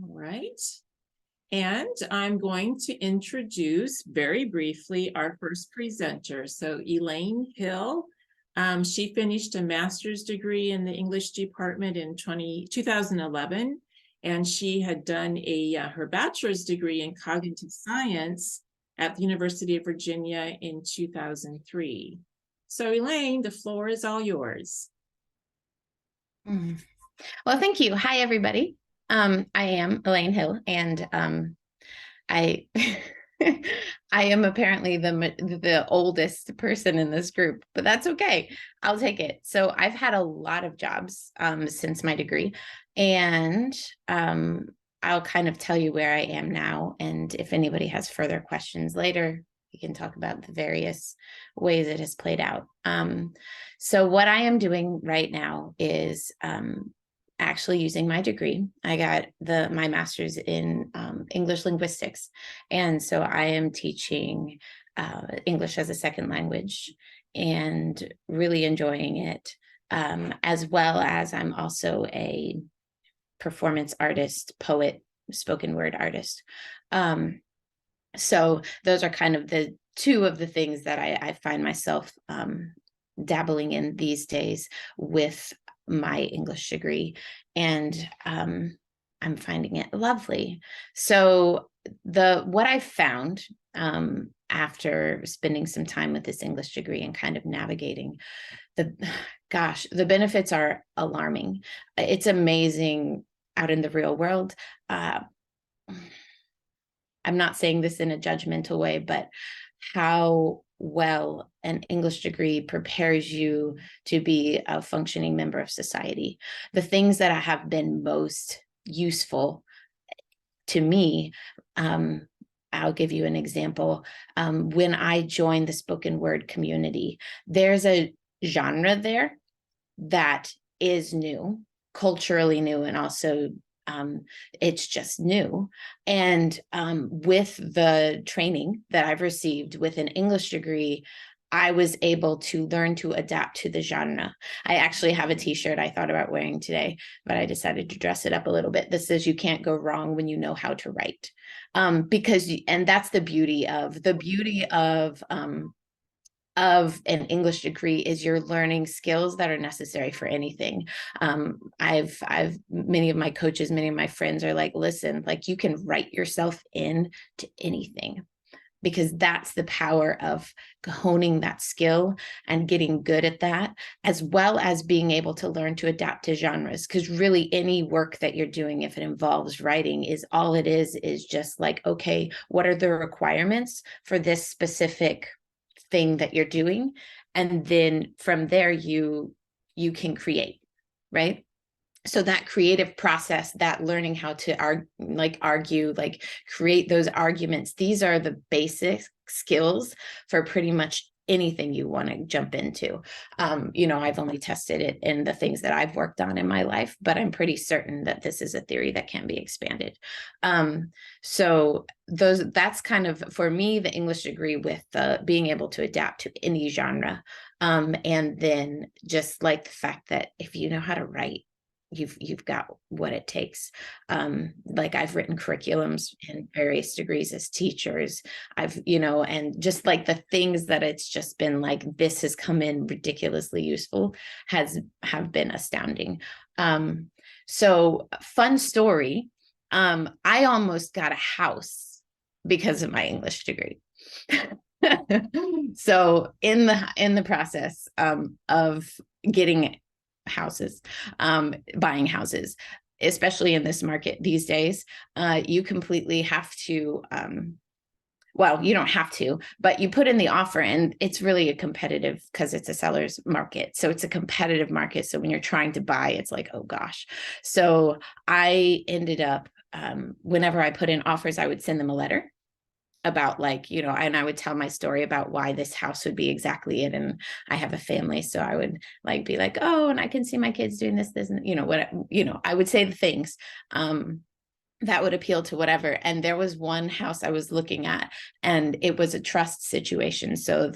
All right. And I'm going to introduce very briefly our first presenter. So Elaine Hill, she finished a master's degree in the English department in 2011, and she had done her bachelor's degree in cognitive science at the University of Virginia in 2003. So Elaine, the floor is all yours. Well, thank you. Hi, everybody. I am Elaine Hill, and I I am apparently the oldest person in this group, but that's okay. I'll take it. So I've had a lot of jobs since my degree, and I'll kind of tell you where I am now. And if anybody has further questions later, we can talk about the various ways it has played out. So what I am doing right now is actually using my degree. I got my master's in English linguistics. And so I am teaching English as a second language and really enjoying it, as well as I'm also a performance artist, poet, spoken word artist. So those are kind of the two of the things that I find myself dabbling in these days with my English degree, and I'm finding it lovely. So what I found after spending some time with this English degree and kind of navigating the benefits are alarming. It's amazing out in the real world. I'm not saying this in a judgmental way, but how well an English degree prepares you to be a functioning member of society. The things that have been most useful to me, I'll give you an example. When I joined the spoken word community, there's a genre there that is new, culturally new, and also it's just new. And with the training that I've received with an English degree, I was able to learn to adapt to the genre. I actually have a t-shirt I thought about wearing today, but I decided to dress it up a little bit. That says you can't go wrong when you know how to write. And that's the beauty of an English degree is you're learning skills that are necessary for anything. I've many of my coaches, many of my friends are like, listen, like you can write yourself in to anything, because that's the power of honing that skill and getting good at that, as well as being able to learn to adapt to genres. Because really any work that you're doing, if it involves writing, is all it is just like, okay, what are the requirements for this specific thing that you're doing, and then from there you can create, right? So that creative process, that learning how to argue, like create those arguments, these are the basic skills for pretty much anything you want to jump into. I've only tested it in the things that I've worked on in my life, but I'm pretty certain that this is a theory that can be expanded. So that's kind of, for me, the English degree with being able to adapt to any genre. And then just like the fact that if you know how to write, you've got what it takes. Like I've written curriculums in various degrees as teachers. And just like the things that it's just been like, this has come in ridiculously useful, have been astounding. So fun story. I almost got a house because of my English degree. So in the process of getting houses, buying houses, especially in this market these days, you completely have to, well, you don't have to, but you put in the offer, and it's really a competitive, because it's a seller's market. So it's a competitive market. So when you're trying to buy, it's like, oh gosh. So I ended up, whenever I put in offers, I would send them a letter about and I would tell my story about why this house would be exactly it. And I have a family, so I would be like, oh, and I can see my kids doing this, and I would say the things that would appeal to whatever. And there was one house I was looking at, and it was a trust situation. So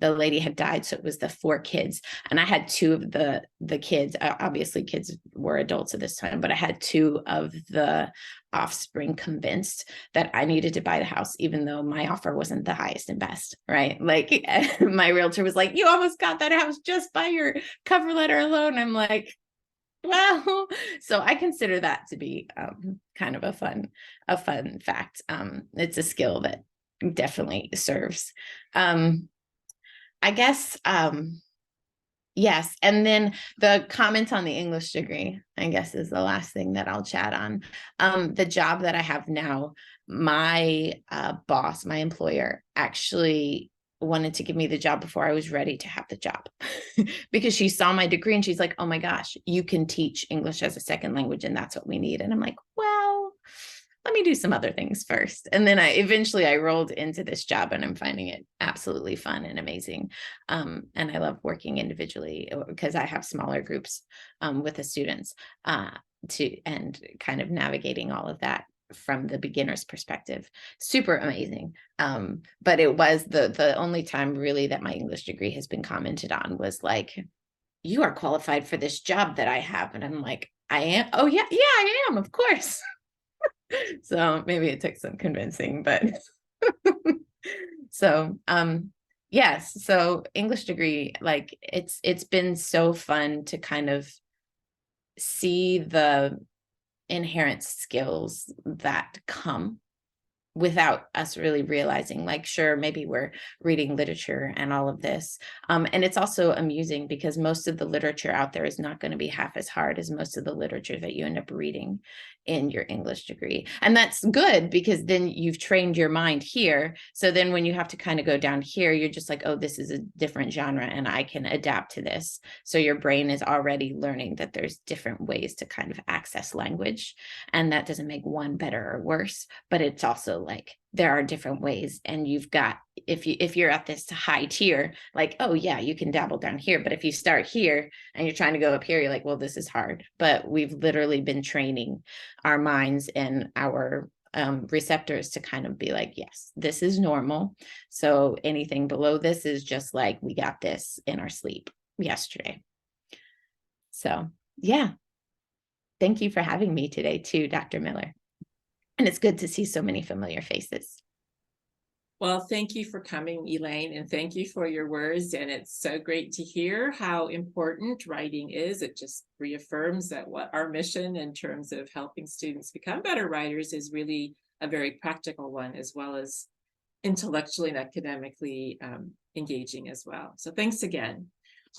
the lady had died, so it was the 4 kids, and I had 2 of the kids. Obviously, kids were adults at this time, but I had 2 of the offspring convinced that I needed to buy the house, even though my offer wasn't the highest and best, right? Like my realtor was like, "You almost got that house just by your cover letter alone." I'm like, well, so I consider that to be kind of a fun fact. It's a skill that definitely serves. I guess, yes. And then the comment on the English degree, I guess, is the last thing that I'll chat on. The job that I have now, my boss, my employer, actually wanted to give me the job before I was ready to have the job because she saw my degree and she's like, "Oh my gosh, you can teach English as a second language and that's what we need." And I'm like, well, let me do some other things first. And then I rolled into this job and I'm finding it absolutely fun and amazing. And I love working individually because I have smaller groups with the students and kind of navigating all of that from the beginner's perspective. Super amazing. But it was the only time really that my English degree has been commented on was like, "You are qualified for this job that I have." And I'm like, "I am? Oh yeah, I am, of course." So maybe it took some convincing, but so yes, so English degree, like it's been so fun to kind of see the inherent skills that come without us really realizing. Like, sure, maybe we're reading literature and all of this, and it's also amusing because most of the literature out there is not going to be half as hard as most of the literature that you end up reading in your English degree. And that's good because then you've trained your mind here, so then when you have to kind of go down here, you're just like, "Oh, this is a different genre and I can adapt to this." So your brain is already learning that there's different ways to kind of access language, and that doesn't make one better or worse, but it's also like there are different ways. And you've got, if you're at this high tier, like, oh yeah, you can dabble down here, but if you start here and you're trying to go up here, you're like, well, this is hard. But we've literally been training our minds and our receptors to kind of be like, yes, this is normal. So anything below this is just like, we got this in our sleep yesterday. So yeah, thank you for having me today too, Dr. Miller. And it's good to see so many familiar faces. Well, thank you for coming, Elaine, and thank you for your words. And it's so great to hear how important writing is. It just reaffirms that what our mission in terms of helping students become better writers is really a very practical one, as well as intellectually and academically engaging as well. So thanks again.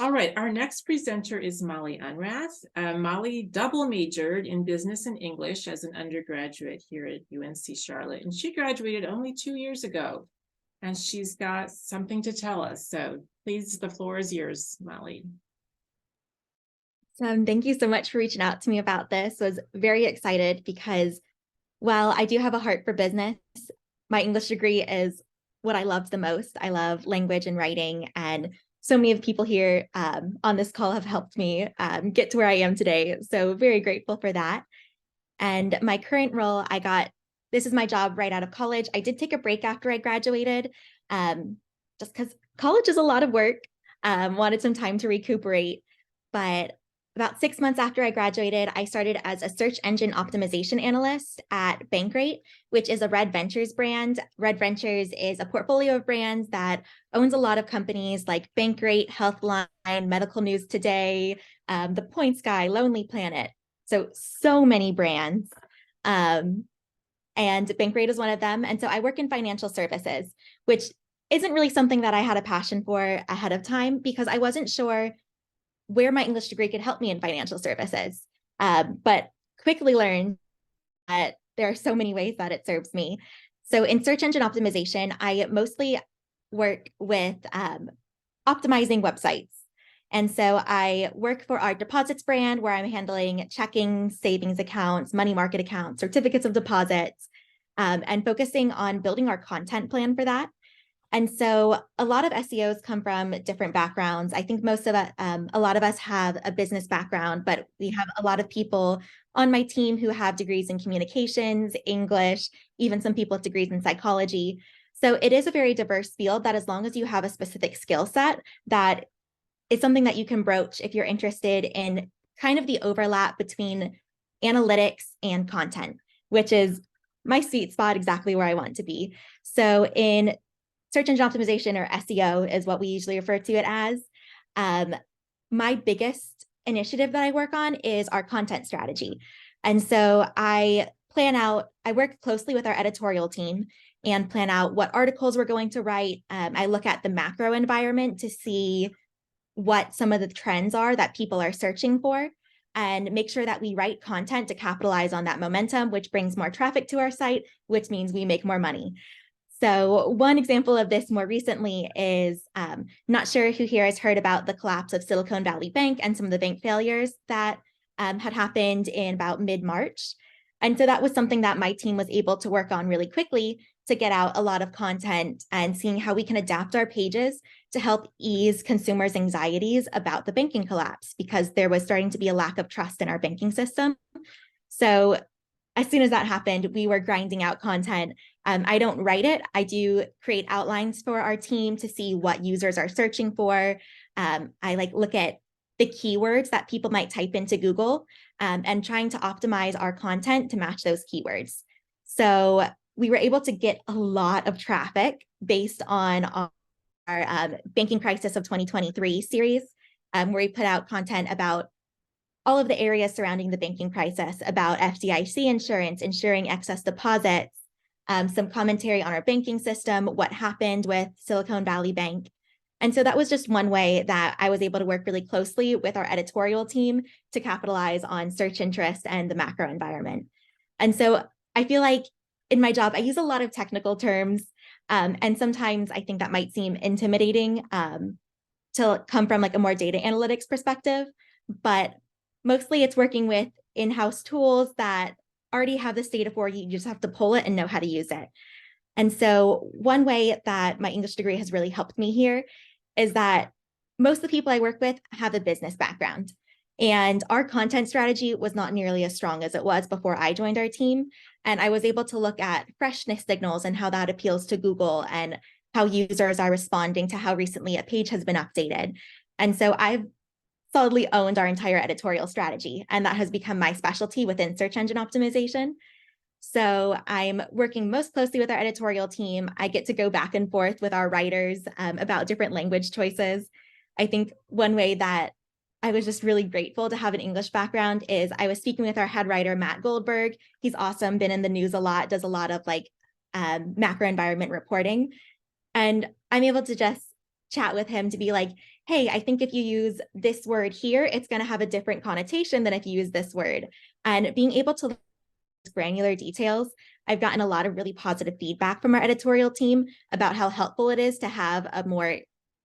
All right, our next presenter is Molly Unrath. Molly double majored in business and English as an undergraduate here at UNC Charlotte, and she graduated only 2 years ago. And she's got something to tell us. So please, the floor is yours, Molly. Thank you so much for reaching out to me about this. I was very excited because while I do have a heart for business, my English degree is what I loved the most. I love language and writing, and so many of the people here on this call have helped me get to where I am today. So very grateful for that. And my current role, this is my job right out of college. I did take a break after I graduated, just because college is a lot of work, wanted some time to recuperate. But about 6 months after I graduated, I started as a search engine optimization analyst at Bankrate, which is a Red Ventures brand. Red Ventures is a portfolio of brands that owns a lot of companies like Bankrate, Healthline, Medical News Today, The Points Guy, Lonely Planet. So many brands. And Bankrate is one of them. And so I work in financial services, which isn't really something that I had a passion for ahead of time because I wasn't sure where my English degree could help me in financial services. But quickly learned that there are so many ways that it serves me. So in search engine optimization, I mostly work with optimizing websites. And so I work for our deposits brand where I'm handling checking, savings accounts, money market accounts, certificates of deposits, and focusing on building our content plan for that. And so a lot of SEOs come from different backgrounds. I think most of a lot of us have a business background, but we have a lot of people on my team who have degrees in communications, English, even some people with degrees in psychology. So it is a very diverse field that, as long as you have a specific skill set, that is something that you can broach if you're interested in kind of the overlap between analytics and content, which is my sweet spot, exactly where I want to be. So in search engine optimization, or SEO is what we usually refer to it as, my biggest initiative that I work on is our content strategy. And so I work closely with our editorial team and plan out what articles we're going to write. I look at the macro environment to see what some of the trends are that people are searching for, and make sure that we write content to capitalize on that momentum, which brings more traffic to our site, which means we make more money. So one example of this more recently is, not sure who here has heard about the collapse of Silicon Valley Bank and some of the bank failures that had happened in about mid-March. And so that was something that my team was able to work on really quickly to get out a lot of content and seeing how we can adapt our pages to help ease consumers' anxieties about the banking collapse, because there was starting to be a lack of trust in our banking system. So as soon as that happened, we were grinding out content. I don't write it. I do create outlines for our team to see what users are searching for. I look at the keywords that people might type into Google, and trying to optimize our content to match those keywords. So we were able to get a lot of traffic based on our Banking Crisis of 2023 series, where we put out content about all of the areas surrounding the banking crisis, about FDIC insurance, ensuring excess deposits, some commentary on our banking system, what happened with Silicon Valley Bank. And so that was just one way that I was able to work really closely with our editorial team to capitalize on search interest and the macro environment. And so I feel like in my job, I use a lot of technical terms, and sometimes I think that might seem intimidating to come from like a more data analytics perspective, but mostly it's working with in-house tools that already have this data for you. You just have to pull it and know how to use it. And so one way that my English degree has really helped me here is that most of the people I work with have a business background, and our content strategy was not nearly as strong as it was before I joined our team. And I was able to look at freshness signals and how that appeals to Google, and how users are responding to how recently a page has been updated. And so I've solidly owned our entire editorial strategy, and that has become my specialty within search engine optimization. So I'm working most closely with our editorial team. I get to go back and forth with our writers about different language choices. I think one way that I was just really grateful to have an English background is I was speaking with our head writer, Matt Goldberg. He's awesome, been in the news a lot, does a lot of macro environment reporting. And I'm able to just chat with him to be like, hey, I think if you use this word here, it's going to have a different connotation than if you use this word. And being able to granular details, I've gotten a lot of really positive feedback from our editorial team about how helpful it is to have a more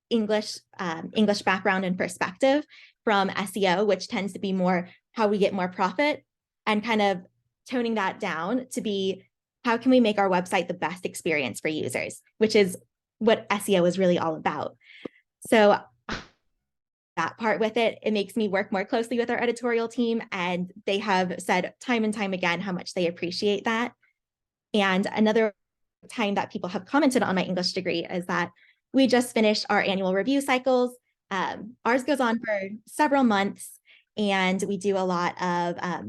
English background and perspective from SEO, which tends to be more how we get more profit, and kind of toning that down to be how can we make our website the best experience for users, which is what SEO is really all about. So that part with it, it makes me work more closely with our editorial team, and they have said time and time again how much they appreciate that. And another time that people have commented on my English degree is that we just finished our annual review cycles. Ours goes on for several months, and we do a lot of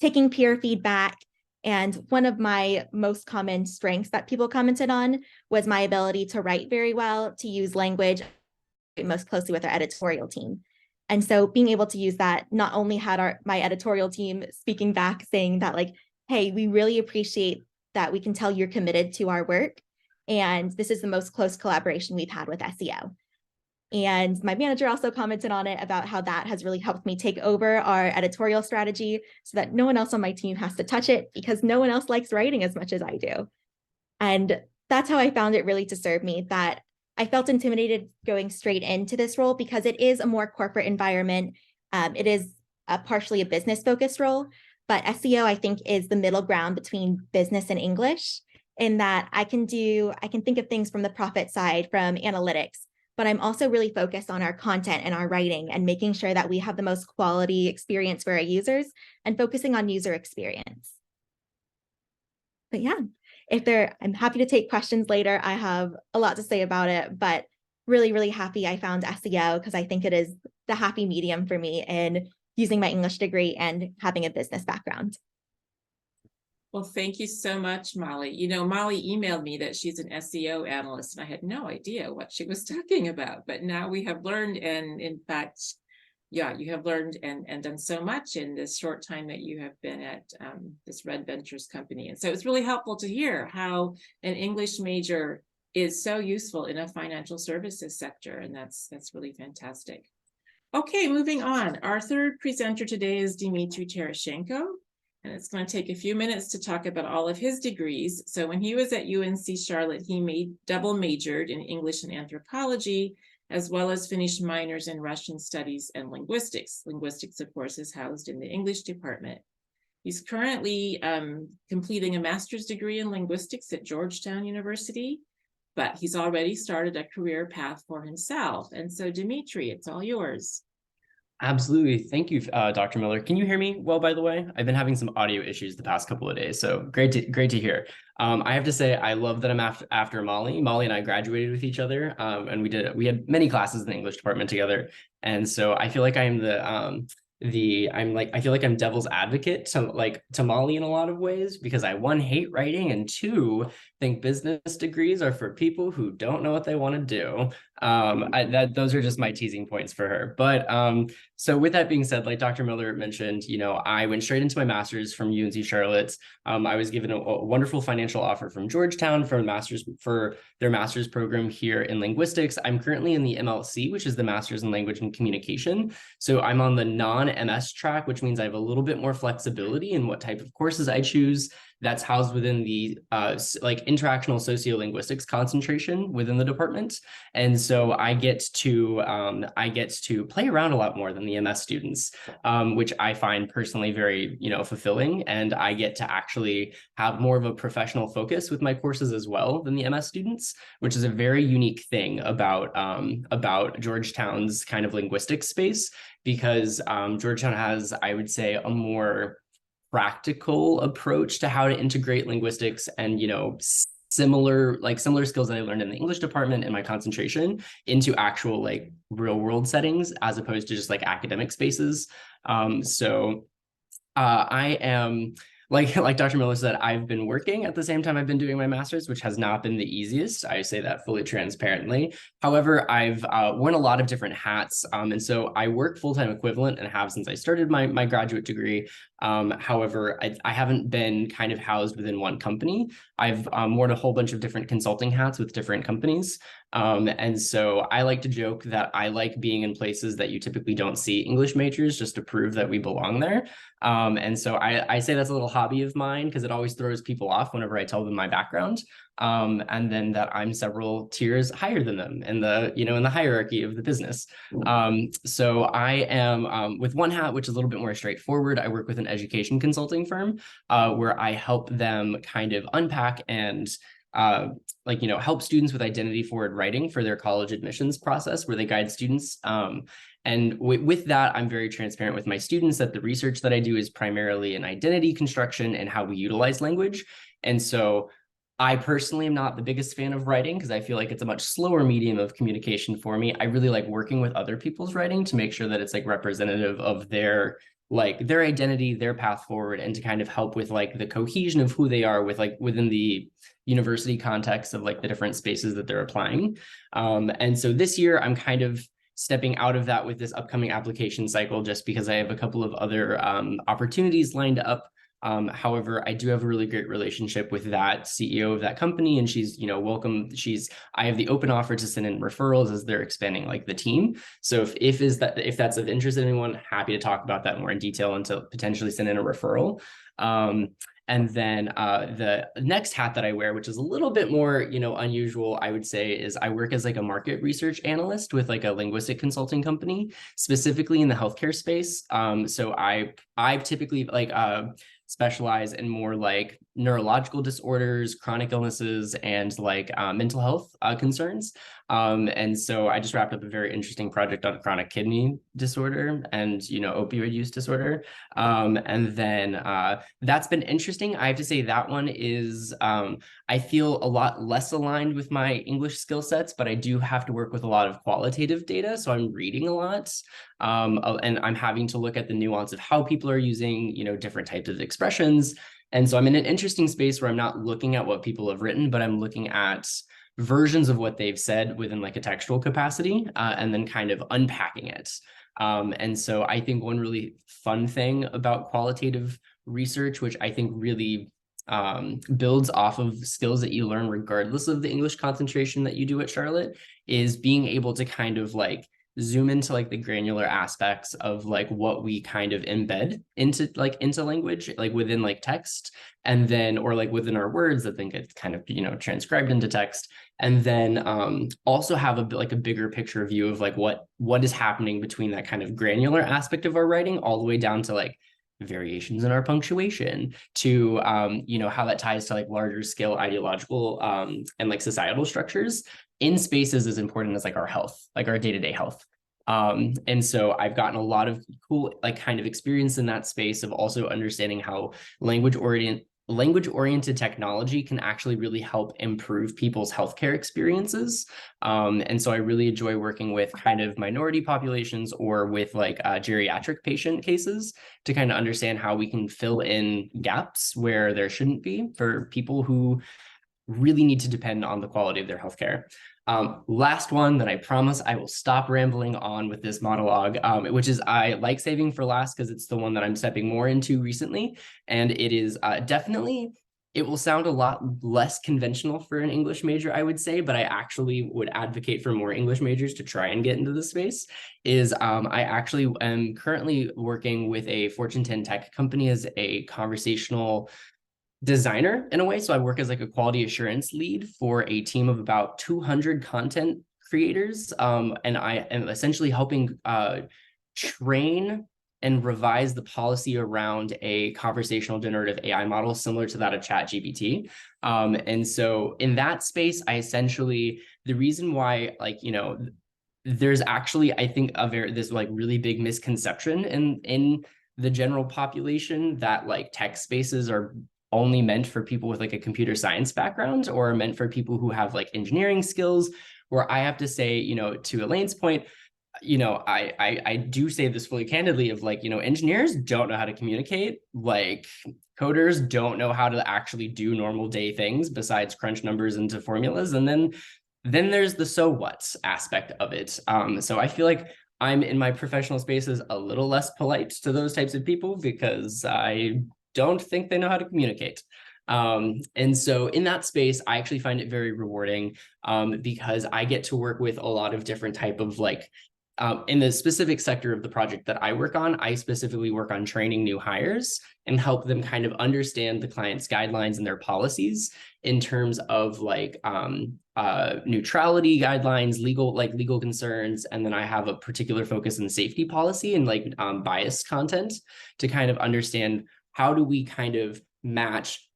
taking peer feedback. And one of my most common strengths that people commented on was my ability to write very well, to use language most closely with our editorial team. And so being able to use that, not only had my editorial team speaking back saying that like, hey, we really appreciate that we can tell you're committed to our work, and this is the most close collaboration we've had with SEO. And my manager also commented on it about how that has really helped me take over our editorial strategy so that no one else on my team has to touch it, because no one else likes writing as much as I do. And that's how I found it really to serve me, that I felt intimidated going straight into this role because it is a more corporate environment. It is partially a business focused role, but SEO I think is the middle ground between business and English, in that I can think of things from the profit side, from analytics, but I'm also really focused on our content and our writing and making sure that we have the most quality experience for our users and focusing on user experience. But yeah, I'm happy to take questions later. I have a lot to say about it, but really, really happy I found SEO because I think it is the happy medium for me in using my English degree and having a business background. Well, thank you so much, Molly. You know, Molly emailed me that she's an SEO analyst, and I had no idea what she was talking about. But now we have learned, and in fact, yeah, you have learned and done so much in this short time that you have been at this Red Ventures company. And so it's really helpful to hear how an English major is so useful in a financial services sector. And that's really fantastic. Okay, moving on. Our third presenter today is Dmitry Terashenko. And it's going to take a few minutes to talk about all of his degrees. So when he was at UNC Charlotte, he double majored in English and anthropology, as well as finished minors in Russian studies and linguistics. Linguistics, of course, is housed in the English department. He's currently completing a master's degree in linguistics at Georgetown University, but he's already started a career path for himself. And so, Dmitry, it's all yours. Absolutely. Thank you, Dr. Miller. Can you hear me well, by the way? I've been having some audio issues the past couple of days, so great to hear. I have to say, I love that I'm after Molly. Molly and I graduated with each other, and we had many classes in the English department together. And so I feel like I am I feel like I'm devil's advocate to Molly in a lot of ways, because I, one, hate writing, and two, think business degrees are for people who don't know what they want to do. Those are just my teasing points for her. But so with that being said, like Dr. Miller mentioned, you know, I went straight into my master's from UNC Charlotte. I was given a wonderful financial offer from Georgetown for their master's program here in linguistics. I'm currently in the MLC, which is the Master's in Language and Communication. So I'm on the non-MS track, which means I have a little bit more flexibility in what type of courses I choose. That's housed within the interactional sociolinguistics concentration within the department. And so I get to play around a lot more than the MS students, which I find personally very, fulfilling. And I get to actually have more of a professional focus with my courses as well than the MS students, which is a very unique thing about Georgetown's kind of linguistics space, because Georgetown has, I would say, a more practical approach to how to integrate linguistics and, similar skills that I learned in the English department in my concentration into actual real world settings, as opposed to just academic spaces. I am, like Dr. Miller said, I've been working at the same time I've been doing my master's, which has not been the easiest. I say that fully transparently. However, I've worn a lot of different hats. And so I work full-time equivalent and have since I started my graduate degree. However, I haven't been kind of housed within one company. I've worn a whole bunch of different consulting hats with different companies. And so I like to joke that I like being in places that you typically don't see English majors, just to prove that we belong there. And so I say that's a little hobby of mine, because it always throws people off whenever I tell them my background. And then that I'm several tiers higher than them in the hierarchy of the business. So I am with one hat, which is a little bit more straightforward. I work with an education consulting firm where I help them kind of unpack and help students with identity forward writing for their college admissions process, where they guide students. And with that, I'm very transparent with my students that the research that I do is primarily in identity construction and how we utilize language. And so I personally am not the biggest fan of writing, because I feel like it's a much slower medium of communication for me. I really like working with other people's writing to make sure that it's representative of their identity, their path forward, and to kind of help with the cohesion of who they are within the university context of the different spaces that they're applying. And so this year I'm kind of stepping out of that with this upcoming application cycle, just because I have a couple of other opportunities lined up. However, I do have a really great relationship with that CEO of that company, and she's, welcome. I have the open offer to send in referrals as they're expanding the team. So if that's of interest to anyone, happy to talk about that more in detail and to potentially send in a referral. And then the next hat that I wear, which is a little bit more, unusual, I would say, is I work as a market research analyst with a linguistic consulting company, specifically in the healthcare space. So I typically specialize in more like neurological disorders, chronic illnesses, and like mental health concerns. And so I just wrapped up a very interesting project on chronic kidney disorder and, opioid use disorder. And then that's been interesting. I have to say that one is, I feel a lot less aligned with my English skill sets, but I do have to work with a lot of qualitative data. So I'm reading a lot, and I'm having to look at the nuance of how people are using, different types of expressions. And so I'm in an interesting space where I'm not looking at what people have written, but I'm looking at versions of what they've said within like a textual capacity, and then kind of unpacking it. And so I think one really fun thing about qualitative research, which I think really builds off of skills that you learn regardless of the English concentration that you do at Charlotte, is being able to kind of like zoom into like the granular aspects of like what we kind of embed into language, like within like text, and then, or like within our words that then get kind of, transcribed into text. And then also have a bigger picture view of like what is happening between that kind of granular aspect of our writing all the way down to like variations in our punctuation, to how that ties to like larger scale ideological and like societal structures in spaces as important as like our health, like our day-to-day health. And so I've gotten a lot of cool like kind of experience in that space of also understanding how language-oriented technology can actually really help improve people's healthcare experiences. And so I really enjoy working with kind of minority populations or with like geriatric patient cases to kind of understand how we can fill in gaps where there shouldn't be for people who really need to depend on the quality of their healthcare. Last one that I promise I will stop rambling on with this monologue, which is I like saving for last because it's the one that I'm stepping more into recently. And it is definitely, it will sound a lot less conventional for an English major, I would say, but I actually would advocate for more English majors to try and get into this space, is I actually am currently working with a Fortune 10 tech company as a conversational designer in a way. So I work as like a quality assurance lead for a team of about 200 content creators. And I am essentially helping train and revise the policy around a conversational generative AI model similar to that of ChatGPT. And so in that space, I essentially, the reason why, like, there's actually, I think, this like really big misconception in the general population that like tech spaces are only meant for people with like a computer science background or meant for people who have like engineering skills, where I have to say, to Elaine's point, I do say this fully candidly of like, engineers don't know how to communicate, like coders don't know how to actually do normal day things besides crunch numbers into formulas. And then there's the so what aspect of it. So I feel like I'm in my professional spaces a little less polite to those types of people because I don't think they know how to communicate. And so in that space, I actually find it very rewarding because I get to work with a lot of different type of like, in the specific sector of the project that I work on, I specifically work on training new hires and help them kind of understand the client's guidelines and their policies in terms of like neutrality guidelines, legal concerns. And then I have a particular focus in safety policy and like biased content to kind of understand how do we kind of match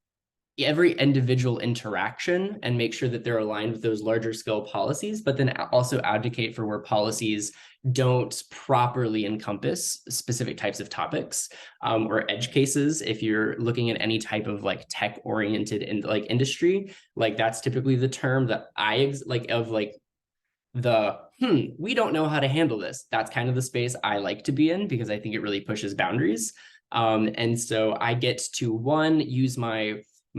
every individual interaction and make sure that they're aligned with those larger scale policies, but then also advocate for where policies don't properly encompass specific types of topics or edge cases. If you're looking at any type of like tech oriented in like industry, like that's typically the term that we don't know how to handle this. That's kind of the space I like to be in because I think it really pushes boundaries. And so I get to use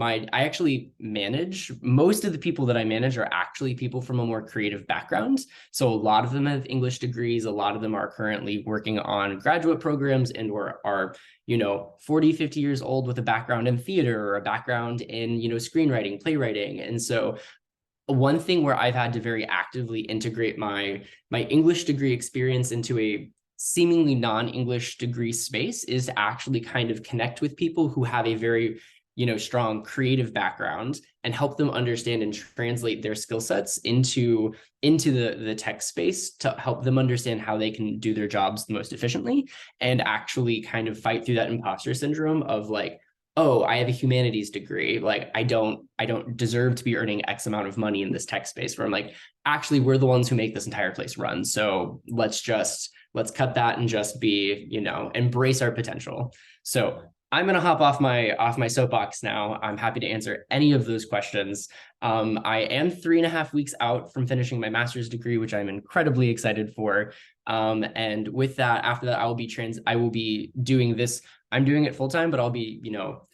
I actually manage, most of the people that I manage are actually people from a more creative background. So a lot of them have English degrees. A lot of them are currently working on graduate programs and or are 40, 50 years old with a background in theater or a background in, screenwriting, playwriting. And so one thing where I've had to very actively integrate my English degree experience into a seemingly non-English degree space is to actually kind of connect with people who have a very strong creative background and help them understand and translate their skill sets into the tech space to help them understand how they can do their jobs the most efficiently and actually kind of fight through that imposter syndrome of like, oh, I have a humanities degree. Like I don't deserve to be earning X amount of money in this tech space, where I'm like, actually, we're the ones who make this entire place run. So let's cut that and just be, embrace our potential. So I'm going to hop off my soapbox now. I'm happy to answer any of those questions. I am 3.5 weeks out from finishing my master's degree, which I'm incredibly excited for. And with that, after that, I will be doing this. I'm doing it full time, but I'll be,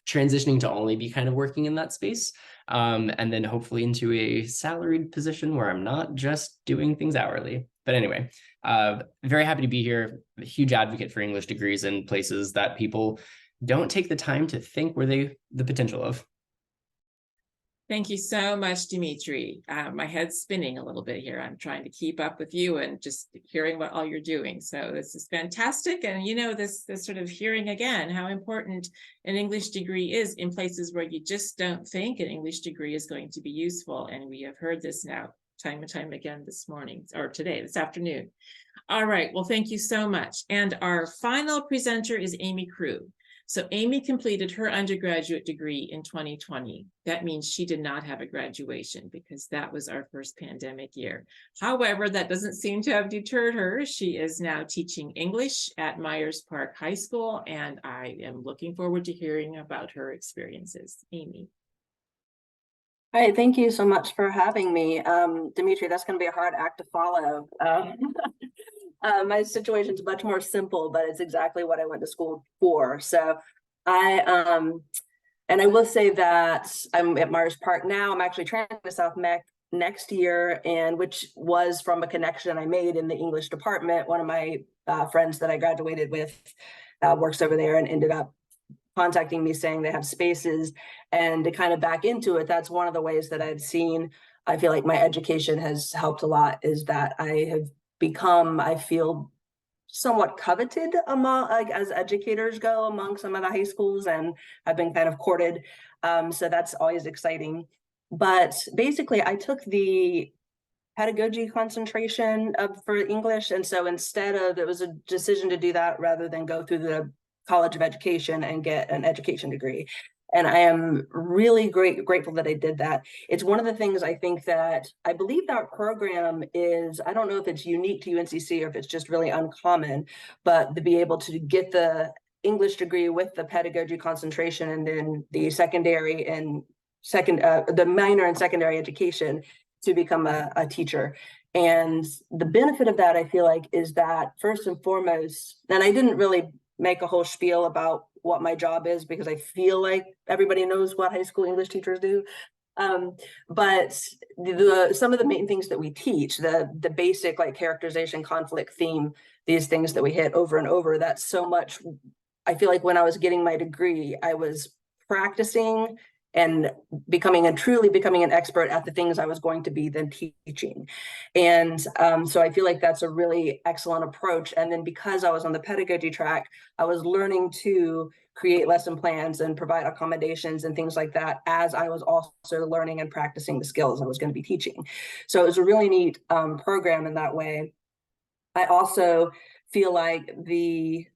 transitioning to only be kind of working in that space. And then hopefully into a salaried position where I'm not just doing things hourly. But anyway, very happy to be here. A huge advocate for English degrees in places that people don't take the time to think were the potential of. Thank you so much, Dimitri. My head's spinning a little bit here. I'm trying to keep up with you and just hearing what all you're doing. So this is fantastic. And this sort of hearing again how important an English degree is in places where you just don't think an English degree is going to be useful. And we have heard this now time and time again this morning or this afternoon. All right. Well, thank you so much. And our final presenter is Amy Crew. So Amy completed her undergraduate degree in 2020. That means she did not have a graduation because that was our first pandemic year. However, that doesn't seem to have deterred her. She is now teaching English at Myers Park High School, and I am looking forward to hearing about her experiences. Amy. All right, thank you so much for having me. Dimitri, that's going to be a hard act to follow. My situation's much more simple, but it's exactly what I went to school for. So and I will say that I'm at Myers Park now. I'm actually transferring to South Mech next year, and which was from a connection I made in the English department. One of my friends that I graduated with works over there and ended up contacting me saying they have spaces. And to kind of back into it, that's one of the ways that I've seen, I feel like my education has helped a lot, is that I have become, I feel, somewhat coveted among, like, as educators go among some of the high schools, and I've been kind of courted. So that's always exciting. But basically, I took the pedagogy concentration for English. And so it was a decision to do that rather than go through the College of Education and get an education degree. And I am really grateful that I did that. It's one of the things I think that I believe that program is, I don't know if it's unique to UNCC or if it's just really uncommon, but to be able to get the English degree with the pedagogy concentration and then the the minor in secondary education to become a teacher. And the benefit of that, I feel like, is that first and foremost, and I didn't really make a whole spiel about what my job is because I feel like everybody knows what high school English teachers do. But some of the main things that we teach, the basic like characterization, conflict, theme, these things that we hit over and over, that's so much. I feel like when I was getting my degree, I was practicing and truly becoming an expert at the things I was going to be then teaching. And so I feel like that's a really excellent approach. And then because I was on the pedagogy track, I was learning to create lesson plans and provide accommodations and things like that as I was also learning and practicing the skills I was going to be teaching. So it was a really neat program in that way. I also feel like the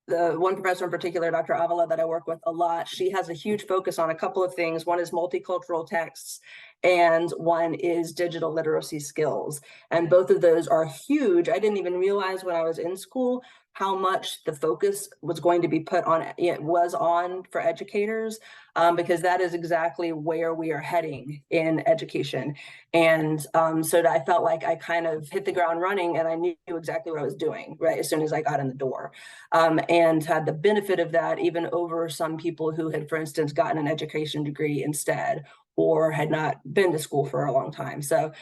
one professor in particular, Dr. Avila, that I work with a lot, she has a huge focus on a couple of things. One is multicultural texts, and one is digital literacy skills. And both of those are huge. I didn't even realize when I was in school how much the focus was going to be put on, it was on for educators, because that is exactly where we are heading in education. And so I felt like I kind of hit the ground running and I knew exactly what I was doing, right, as soon as I got in the door, and had the benefit of that even over some people who had, for instance, gotten an education degree instead or had not been to school for a long time. So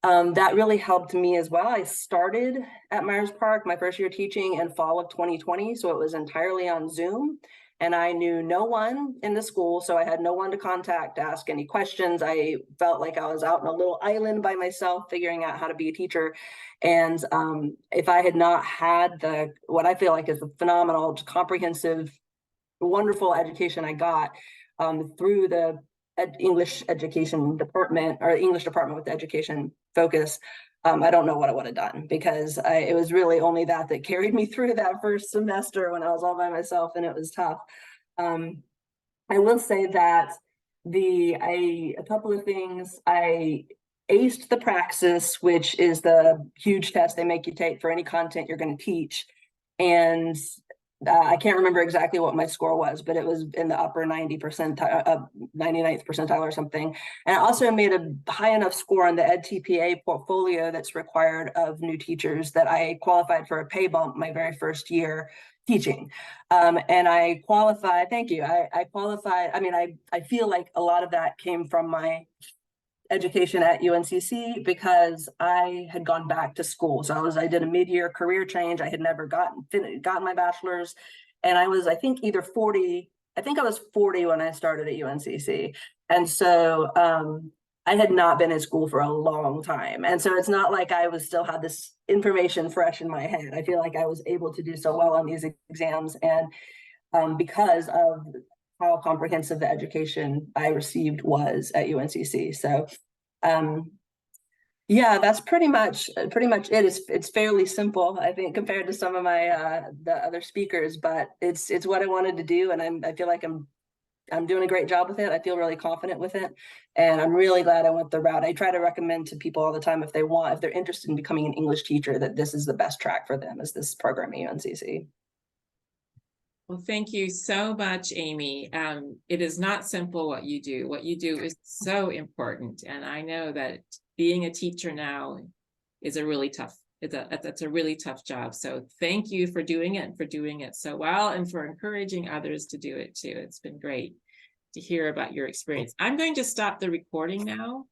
that really helped me as well. I started at Myers Park my first year teaching in fall of 2020. So it was entirely on Zoom, and I knew no one in the school. So I had no one to contact to ask any questions. I felt like I was out on a little island by myself, figuring out how to be a teacher. And if I had not had what I feel like is a phenomenal, comprehensive, wonderful education I got through the English education department, or English department with the education focus, I don't know what I would have done, because it was really only that carried me through that first semester when I was all by myself and it was tough. I will say that a couple of things. I aced the praxis, which is the huge test they make you take for any content you're going to teach. And I can't remember exactly what my score was, but it was in the upper 90 percentile, 99th percentile or something. And I also made a high enough score on the EdTPA portfolio that's required of new teachers that I qualified for a pay bump my very first year teaching. And I qualified, thank you. I qualified, I mean, I feel like a lot of that came from my education at UNCC because I had gone back to school. So I did a mid-year career change. I had never gotten my bachelor's, and I was, I think, either 40. I think I was 40 when I started at UNCC, and so I had not been in school for a long time. And so it's not like I was still had this information fresh in my head. I feel like I was able to do so well on these exams, and because of how comprehensive the education I received was at UNCC. So yeah, that's pretty much it. It's fairly simple, I think, compared to some of my the other speakers, but it's what I wanted to do, and I feel like I'm doing a great job with it. I feel really confident with it, and I'm really glad I went the route. I try to recommend to people all the time if they're interested in becoming an English teacher, that this is the best track for them, is this program at UNCC. Well, thank you so much, Amy. It is not simple what you do. What you do is so important. And I know that being a teacher now is a really tough, it's a really tough job. So thank you for doing it, and for doing it so well, and for encouraging others to do it too. It's been great to hear about your experience. I'm going to stop the recording now.